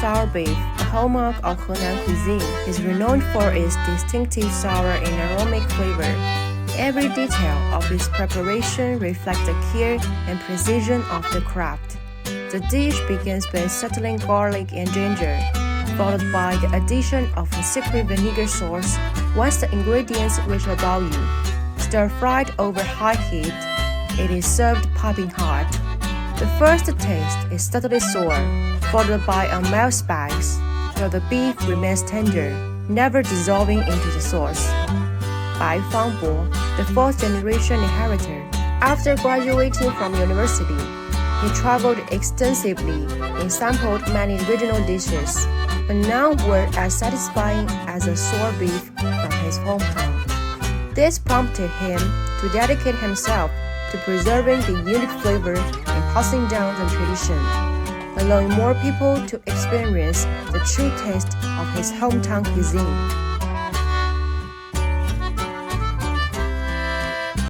Sour Beef, a hallmark of Henan cuisine, is renowned for its distinctive sour and aromatic flavor. Every detail of its preparation reflects the care and precision of the craft. The dish begins with settling garlic and ginger, followed by the addition of a secret vinegar sauce. Once the ingredients reach a boil, stir-fried over high heat, it is served piping hot. The first taste is slightly sour, followed by a mild spice, while the beef remains tender, never dissolving into the sauce. Bai Fangbo, the fourth-generation inheritor, after graduating from university, he traveled extensively and sampled many regional dishes, but none were as satisfying as a sour beef from his hometown. This prompted him to dedicate himself to preserving the unique flavor and passing down the tradition, allowing more people to experience the true taste of his hometown cuisine.